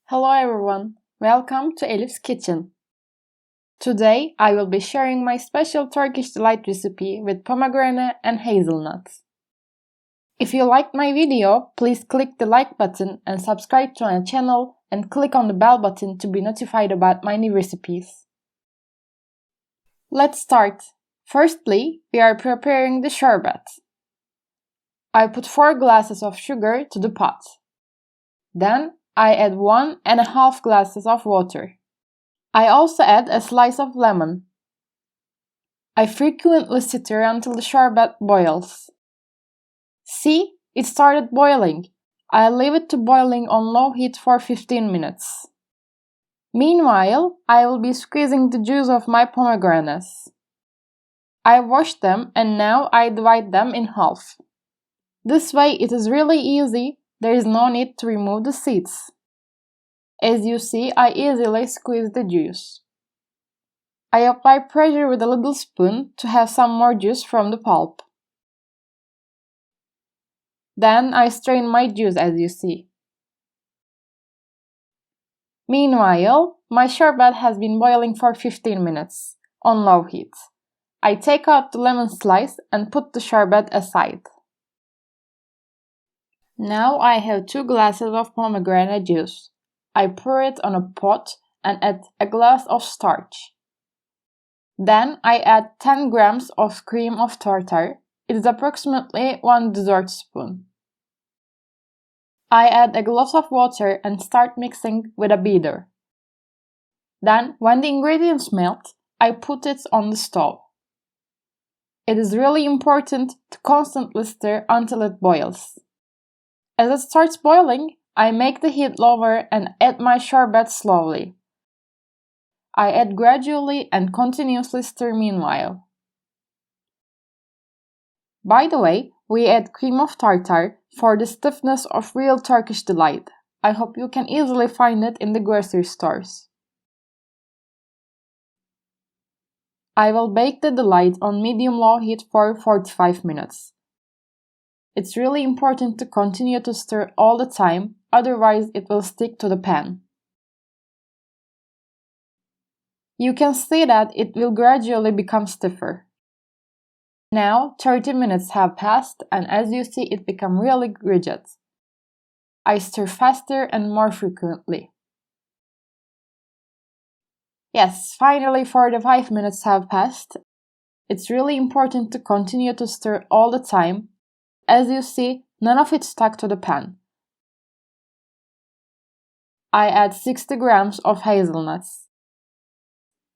Hello everyone, welcome to Elif's kitchen. Today I will be sharing my special Turkish delight recipe with pomegranate and hazelnuts. If you liked my video, please click the like button and subscribe to my channel and click on the bell button to be notified about my new recipes. Let's start. Firstly, we are preparing the sherbet. I put 4 glasses of sugar to the pot. Then I add 1.5 glasses of water. I also add a slice of lemon. I frequently stir until the sherbet boils. See, it started boiling. I leave it to boiling on low heat for 15 minutes. Meanwhile, I will be squeezing the juice of my pomegranates. I washed them and now I divide them in half. This way it is really easy, there is no need to remove the seeds. As you see, I easily squeeze the juice. I apply pressure with a little spoon to have some more juice from the pulp. Then I strain my juice as you see. Meanwhile, my sherbet has been boiling for 15 minutes on low heat. I take out the lemon slice and put the sherbet aside. Now I have 2 glasses of pomegranate juice. I pour it on a pot and add a glass of starch. Then I add 10 grams of cream of tartar. It is approximately 1 dessert spoon. I add a glass of water and start mixing with a beater. Then, when the ingredients melt, I put it on the stove. It is really important to constantly stir until it boils. As it starts boiling, I make the heat lower and add my sherbet slowly. I add gradually and continuously stir meanwhile. By the way, we add cream of tartar for the stiffness of real Turkish delight. I hope you can easily find it in the grocery stores. I will bake the delight on medium-low heat for 45 minutes. It's really important to continue to stir all the time, otherwise it will stick to the pan. You can see that it will gradually become stiffer. Now 30 minutes have passed and as you see it become really rigid. I stir faster and more frequently. Yes, finally 45 minutes have passed. It's really important to continue to stir all the time. As you see, none of it stuck to the pan. I add 60 grams of hazelnuts.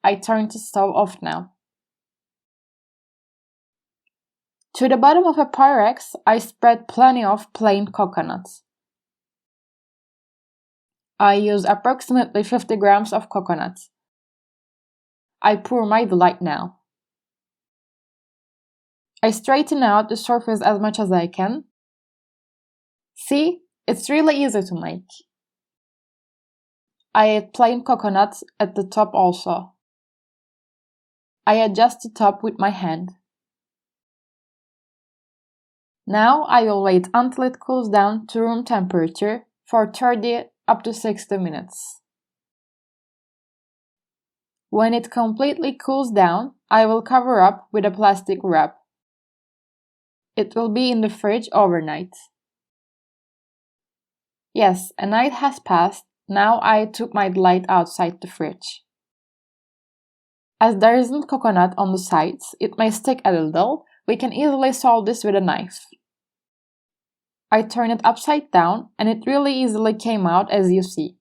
I turn the stove off now. To the bottom of a Pyrex, I spread plenty of plain coconuts. I use approximately 50 grams of coconuts. I pour my delight now. I straighten out the surface as much as I can. See, it's really easy to make. I add plain coconuts at the top also. I adjust the top with my hand. Now I will wait until it cools down to room temperature for 30 up to 60 minutes. When it completely cools down, I will cover up with a plastic wrap. It will be in the fridge overnight. Yes, a night has passed. Now I took my delight outside the fridge. As there isn't coconut on the sides, it may stick a little. We can easily solve this with a knife. I turn it upside down and it really easily came out as you see.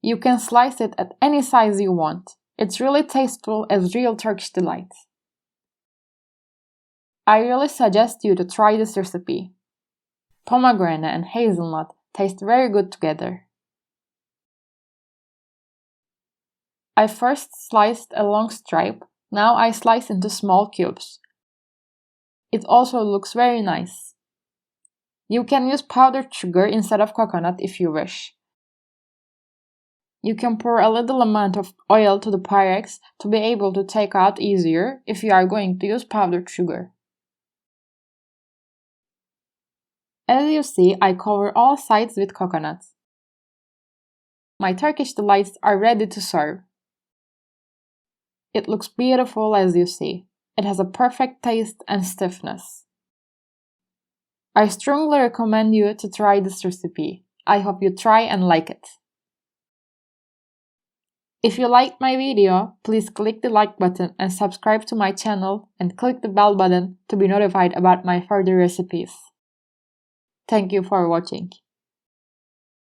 You can slice it at any size you want. It's really tasteful as real Turkish delight. I really suggest you to try this recipe. Pomegranate and hazelnut taste very good together. I first sliced a long stripe, now I slice into small cubes. It also looks very nice. You can use powdered sugar instead of coconut if you wish. You can pour a little amount of oil to the Pyrex to be able to take out easier if you are going to use powdered sugar. As you see, I cover all sides with coconut. my Turkish delights are ready to serve. It looks beautiful as you see. It has a perfect taste and stiffness. I strongly recommend you to try this recipe. I hope you try and like it. If you liked my video, please click the like button and subscribe to my channel and click the bell button to be notified about my further recipes. Thank you for watching.